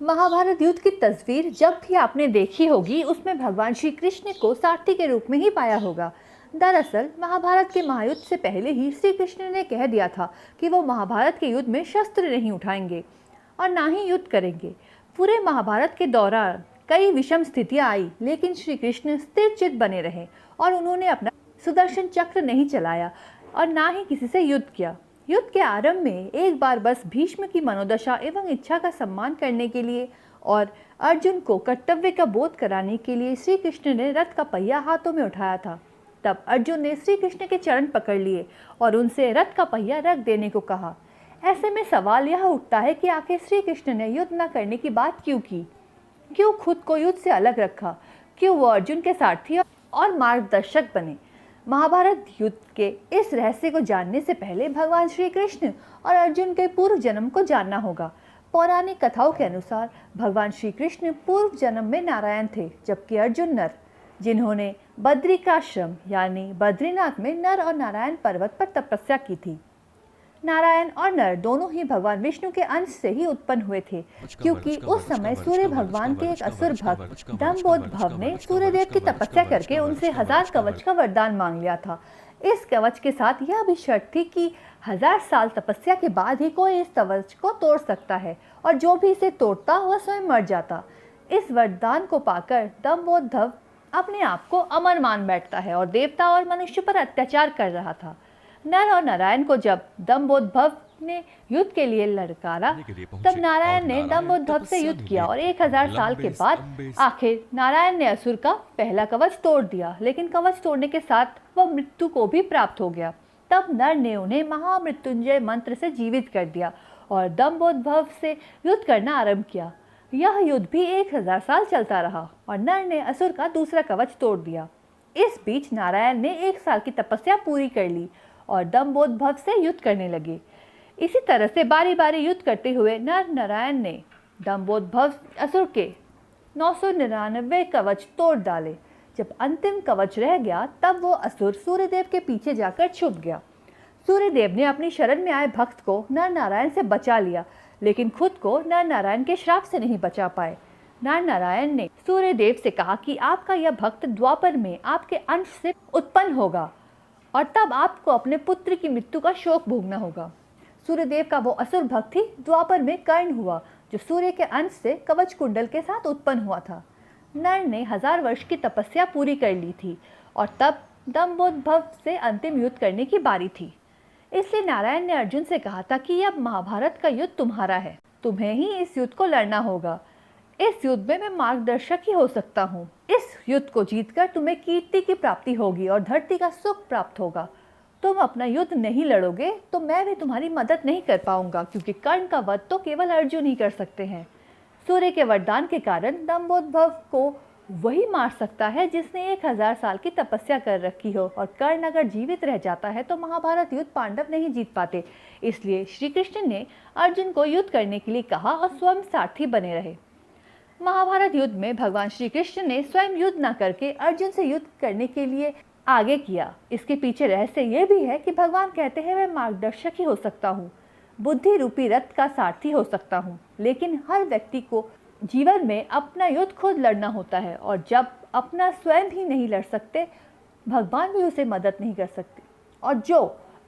महाभारत युद्ध की तस्वीर जब भी आपने देखी होगी उसमें भगवान श्री कृष्ण को सारथी के रूप में ही पाया होगा। दरअसल महाभारत के महायुद्ध से पहले ही श्री कृष्ण ने कह दिया था कि वो महाभारत के युद्ध में शस्त्र नहीं उठाएंगे और ना ही युद्ध करेंगे। पूरे महाभारत के दौरान कई विषम स्थितियां आई, लेकिन श्री कृष्ण स्थिर चित्त बने रहे और उन्होंने अपना सुदर्शन चक्र नहीं चलाया और ना ही किसी से युद्ध किया। युद्ध के आरंभ में एक बार बस भीष्म की मनोदशा एवं इच्छा का सम्मान करने के लिए और अर्जुन को कर्तव्य का बोध कराने के लिए श्री कृष्ण ने रथ का पहिया हाथों में उठाया था। तब अर्जुन ने श्री कृष्ण के चरण पकड़ लिए और उनसे रथ का पहिया रख देने को कहा। ऐसे में सवाल यह उठता है कि आखिर श्री कृष्ण ने युद्ध न करने की बात क्यों की? क्यों खुद को युद्ध से अलग रखा? क्यों वो अर्जुन के सारथी और मार्गदर्शक बने? महाभारत युद्ध के इस रहस्य को जानने से पहले भगवान श्री कृष्ण और अर्जुन के पूर्व जन्म को जानना होगा। पौराणिक कथाओं के अनुसार भगवान श्री कृष्ण पूर्व जन्म में नारायण थे, जबकि अर्जुन नर, जिन्होंने बद्रिकाश्रम यानी बद्रीनाथ में नर और नारायण पर्वत पर तपस्या की थी। नारायण और नर दोनों ही भगवान विष्णु के अंश से ही उत्पन्न हुए थे, क्योंकि उस समय सूर्य भगवान के एक असुर भक्त दंभोदभव ने सूर्यदेव की तपस्या करके उनसे 1000 कवच का वरदान मांग लिया था। इस कवच के साथ यह भी शर्त थी कि 1000 साल तपस्या के बाद ही कोई इस कवच को तोड़ सकता है और जो भी इसे तोड़ता वह स्वयं मर जाता। इस वरदान को पाकर दंभोदभव अपने आप को अमर मान बैठता है और देवता और मनुष्य पर अत्याचार कर रहा था। नर और नारायण को जब दंभोदभव ने युद्ध के लिए ललकारा, तब नारायण ने दंभोदभव से युद्ध किया और 1000 साल के बाद आखिर नारायण ने असुर का पहला कवच तोड़ दिया, लेकिन कवच तोड़ने के साथ वह मृत्यु को भी प्राप्त हो गया। तब नर ने उन्हें महामृत्युंजय मंत्र से जीवित कर दिया और दंभोदभव से युद्ध करना आरंभ किया। यह युद्ध भी 1000 साल चलता रहा और नर ने असुर का दूसरा कवच तोड़ दिया। इस बीच नारायण ने 1 साल की तपस्या पूरी कर ली और दंभोदभव से युद्ध करने लगे। इसी तरह से बारी बारी युद्ध करते हुए नर नारायण ने दंभोदभव असुर के 999 कवच तोड़ डाले। जब अंतिम कवच रह गया, तब वो असुर सूर्यदेव के पीछे जाकर छुप गया। सूर्यदेव ने अपनी शरण में आए भक्त को नर नारायण से बचा लिया, लेकिन खुद को नर नारायण के श्राप से नहीं बचा पाए। नर नारायण ने सूर्यदेव से कहा कि आपका यह भक्त द्वापर में आपके अंश से उत्पन्न होगा और तब आपको अपने पुत्र की मृत्यु का शोक भोगना होगा। सूर्यदेव का वो असुर भक्त ही द्वापर में कर्ण हुआ, जो सूर्य के अंश से कवच कुंडल के साथ उत्पन्न हुआ था। नर ने 1000 वर्ष की तपस्या पूरी कर ली थी और तब दंभोदभव से अंतिम युद्ध करने की बारी थी। इसलिए नारायण ने अर्जुन से कहा था कि अब महाभारत का युद्ध तुम्हारा है, तुम्हें ही इस युद्ध को लड़ना होगा। इस युद्ध में मैं मार्गदर्शक ही हो सकता हूँ। इस युद्ध को जीतकर तुम्हें कीर्ति की प्राप्ति होगी और धरती का सुख प्राप्त होगा। तुम अपना युद्ध नहीं लड़ोगे तो मैं भी तुम्हारी मदद नहीं कर पाऊंगा, क्योंकि कर्ण का वध तो केवल अर्जुन ही कर सकते हैं। सूर्य के वरदान के कारण दंभोदभव को वही मार सकता है जिसने 1000 साल की तपस्या कर रखी हो, और कर्ण अगर जीवित रह जाता है तो महाभारत युद्ध पांडव नहीं जीत पाते। इसलिए श्री कृष्ण ने अर्जुन को युद्ध करने के लिए कहा और स्वयं सारथी बने रहे। महाभारत युद्ध में भगवान श्री कृष्ण ने स्वयं युद्ध न करके अर्जुन से युद्ध करने के लिए आगे किया। इसके पीछे रहस्य यह भी है कि भगवान कहते हैं मैं मार्गदर्शक ही हो सकता हूँ, बुद्धि रूपी रथ का सारथी हो सकता हूँ, लेकिन हर व्यक्ति को जीवन में अपना युद्ध खुद लड़ना होता है और जब अपना स्वयं ही नहीं लड़ सकते, भगवान भी उसे मदद नहीं कर सकते, और जो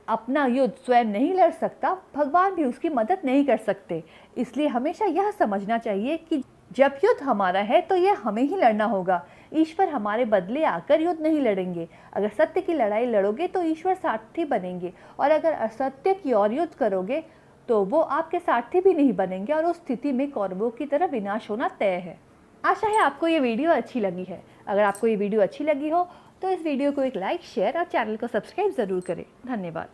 अपना युद्ध स्वयं नहीं लड़ सकता, भगवान भी उसकी मदद नहीं कर सकते। इसलिए हमेशा यह समझना चाहिए कि जब युद्ध हमारा है तो यह हमें ही लड़ना होगा। ईश्वर हमारे बदले आकर युद्ध नहीं लड़ेंगे। अगर सत्य की लड़ाई लड़ोगे तो ईश्वर सारथी बनेंगे, और अगर असत्य की ओर युद्ध करोगे तो वो आपके सारथी भी नहीं बनेंगे, और उस स्थिति में कौरवों की तरह विनाश होना तय है। आशा है आपको ये वीडियो अच्छी लगी है। अगर आपको ये वीडियो अच्छी लगी हो तो इस वीडियो को एक लाइक, शेयर और चैनल को सब्सक्राइब ज़रूर करें। धन्यवाद।